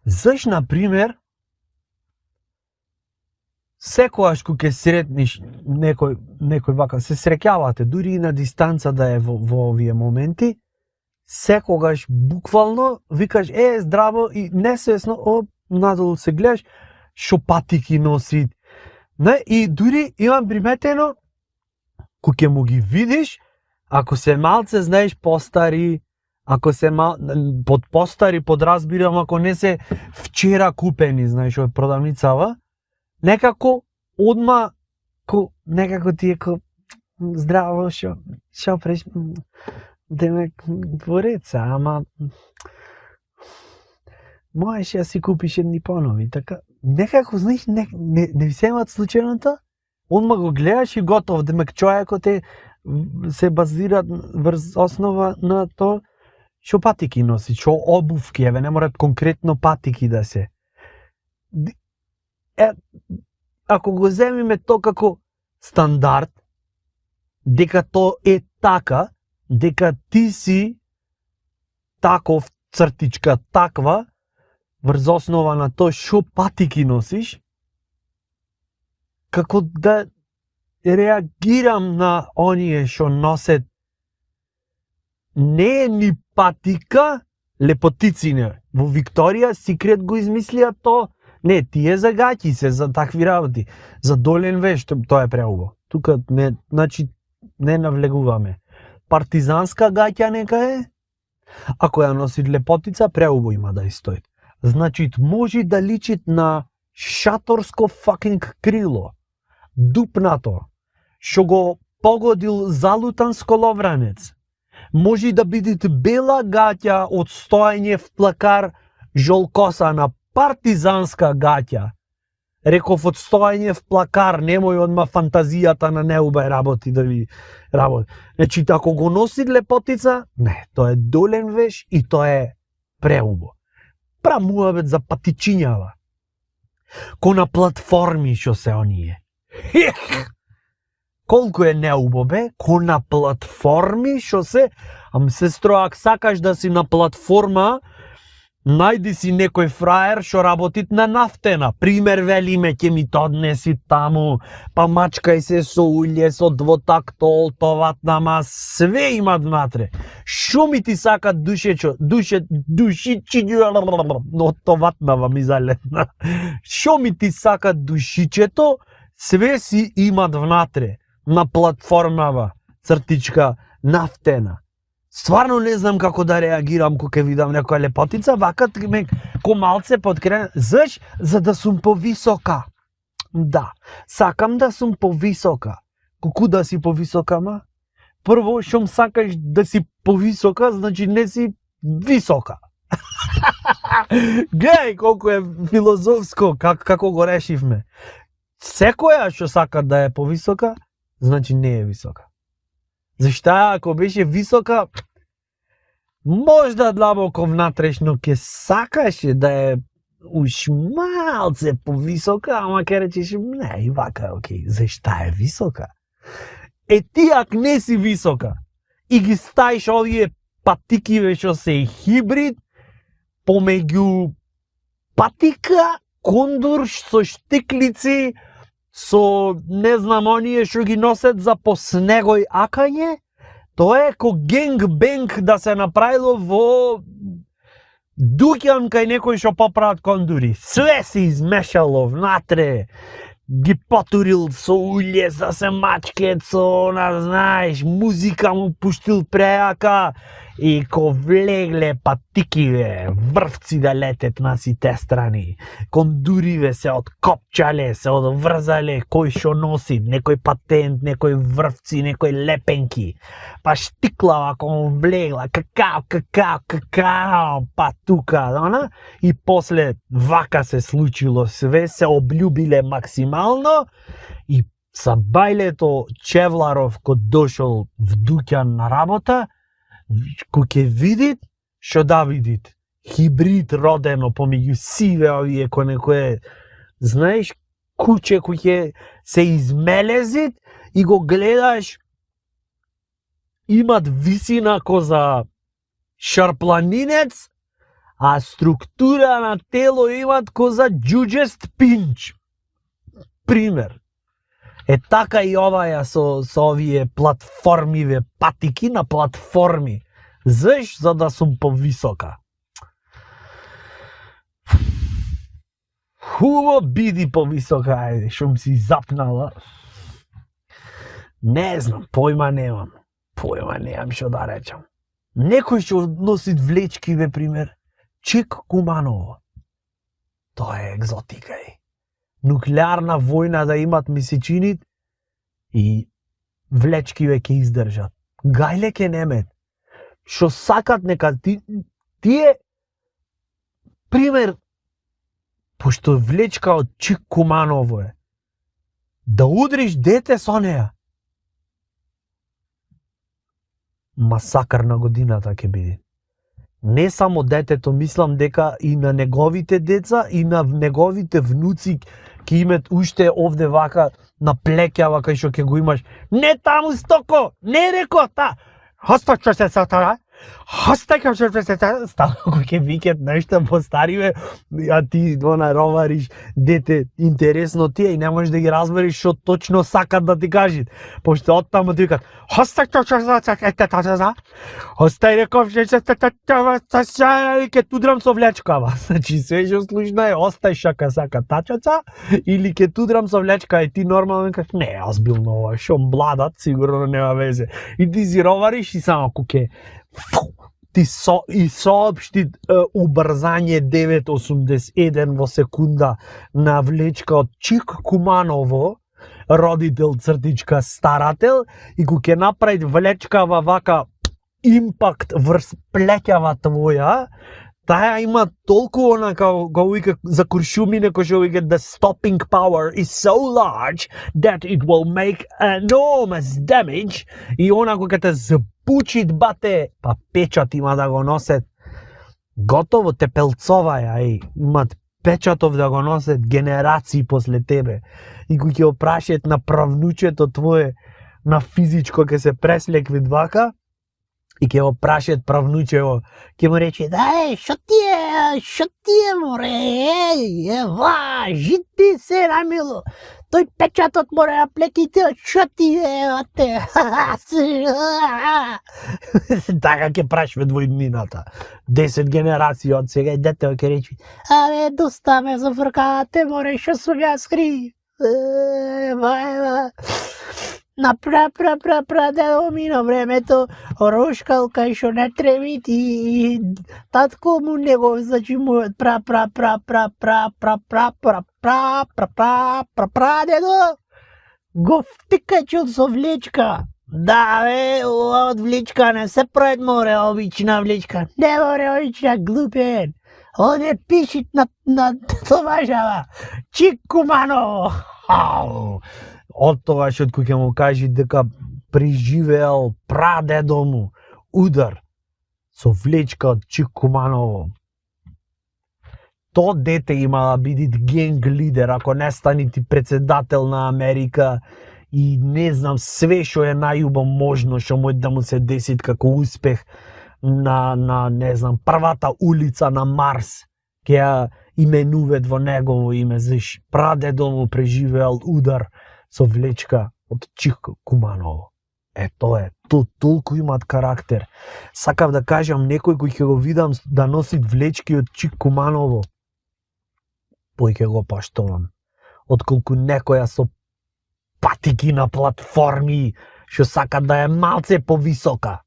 Заш, например, секогаш кога ќе сретнеш некој вака, се среќавате, дури и на дистанца да е во овие моменти, секогаш буквално викаш здраво и несвесно надолу се гледаш шо патики носи. Не, и дури имам приметено кога ќе му ги видиш, ако се малце знаеш постари, ако се под постари подразбирам ако не се вчера купени, знаеш, од продавницава, некако одма некако ти е здраво шо преш демек двореца, ама можеш да си купиш едни понови, така некако знаеш не ви се имат случајното, одма го гледаш и готов, демек човекот се базира врз основа на тоа шо патики носи, шо обувки, еве не морат конкретно патики да се. Ако го земиме тоа како стандард, дека тоа е така, дека ти си таков цртичка таква, врз основа на тоа шо патики носиш, како да реагирам на оние шо носет не е ни патика, лепотицине. Во Викторија Секрет го измислија тоа. Не, тие за гаќи се, за такви работи. За долен веш, тоа е преубаво. Тука не, значи, не навлегуваме. Партизанска гаќа нека е, ако ја носи лепотица, преубаво има да истои. Значи, може да личит на шаторско факинг крило, дупнато, шо го погодил залутан сколовранец. Може да бидите бела гаќа од стоење в плакар жолкосана, партизанска гаќа. Реков од стоење в плакар, немој одма фантазијата на неубај работи да ви работи. Значи, ако го носи лепотица, не, тоа е долен веш и тоа е преубо. Прамуавет за патичињава. Ко на платформи шо се оние. Колку е неубо бе, ко на платформи шо се, ам сестро, ако сакаш да си на платформа, најди си некој фраер шо работит на нафтена. Пример велиме, ќе ми то однеси таму, па мачкај се со улје, со двотактол, товатна мас, све имат внатре. Шо ми ти сака душичињу, но товатнава ми залетна. Шо ми ти сака душичето, све си имат внатре. На платформава, цртичка, нафтена. Стварно не знам како да реагирам кога видам некоја лепотица, вака ко малце подкрена. Заш? За да сум повисока. Да, сакам да сум повисока. Колку да си повисока, ма? Прво, шом сакаш да си повисока, значи не си висока. Гледај колку е филозофско, како го решивме. Секоја што сака да е повисока, значи не е висока. Зашта ако беше висока, можда длабоко внатрешно ке сакаше да е уж малце повисока, ама ке речеш не, и вака е окей. Зашта е висока? Ти ако не си висока и ги стаиш овие патикиве што се хибрид помеѓу патика, кондур со штиклици, со, не знам, оние што ги носет за по снегој акање, тоа е ко генг-бенг да се направило во дуќан кај некој што поправат кондури. Све се измешало внатре, ги потурил со улје, за се мачкет, со, знаеш, музика му пуштил преака, и ко влегле патикиве, врвци да летет на сите страни, кондуриве се откопчале, се одврзале, кој што носи, некој патент, некој врвци, некој лепенки, па штиклава кон влегла, какао, па тука, она, и после вака се случило све, се облюбиле максимално, и са бајлето Чевларов кој дошол в дуќан на работа, кој ќе видит, што да видит, хибрид родено помеѓу сиве овие кој некој, знаеш, куче кој ќе се измелезит и го гледаш, имат висина ко за шарпланинец, а структура на тело имат ко за џуџест пинч. Пример. Е така и оваја со овие платформиве патики на платформи. Заш, за да сум повисока. Хубаво биди повисока, ајде, шум си запнала. Не знам, појма немам што да речам. Некој што носи влечки, бе, пример, Чик Куманово. Тоа е екзотика, е. Нуклеарна војна да имат месечинит и влечки ве ќе издржат. Гајле ке немет. Што сакат нека тие пример, пошто влечка од Чик Куманово е, да удриш дете со неа. Масакар на годината ќе биде. Не само детето, мислам дека и на неговите деца и на неговите внуци ќе имат уште овде вака на плекјава кај што ќе го имаш. Не таму стоко, не реко та. Хоста што се сатара. Хоста што се става кој ќе викет нешто постариве, а ти ровариш дете, интересно ти е и не можеш да ги разбереш што точно сакат да ти кажат. Пошто оттаму ти викат хоста што се сатара. Остај реков ќе тудрам со влечкава. Значи се што слушна е остај шака сака тачаца или ќе тудрам со влечка и ти нормално кажеш не, азбилно ова, шо младат, сигурно нема везе. И ти си ровариш и само куке ти соопшти убрзање 981 во секунда на влечка од Чик Куманово, родител цртичка старател, и ко ќе направи влечкава вака импакт врз плеќава твоја, таа има толку онака го вика за куршумине кој што вика the stopping power is so large that it will make enormous damage, и она кога те запучит бате, па печат има да го носет. Готово те пелцоваја, имат печатов да го носет генерации после тебе. И кога ќе опрашат на правнучето твое на физичко ќе се преслекви двака, и ќе го прашат правнучево, ќе му рече, шо ти е, море, жити се, Рамило, тој печатот море да плеките, шо ти е, така ќе прашве двојднината. 10 генерации од сега и детето ќе рече, доста ме зафркавате, море, шо сум јас крив, на дедо ми на времето рошкал кај шо не треби и татко му него, значи мојот дедо го втикачил со влечка. Да, бе, ова од влечка не се прави, море, обична влечка. Не, море, обична, глупен. Оде пишит на товажава. Чик Куманово. Од тогаш од кој ќе му кажи дека преживеал прадедо му удар со влечка од Чик Куманово. То дете има да биде генг лидер, ако не стани ти председател на Америка и не знам све што е најубаво можно што може да му се деси како успех на не знам првата улица на Марс ќе ја именуват во негово име, заш прадедо му преживеал удар со влечка од Чик Куманово. Тоа е, толку имат карактер. Сакав да кажам некој кој ќе го видам да носи влечки од Чик Куманово, пој ќе го поштовам. Отколку некоја со патики на платформи што сака да е малце повисока.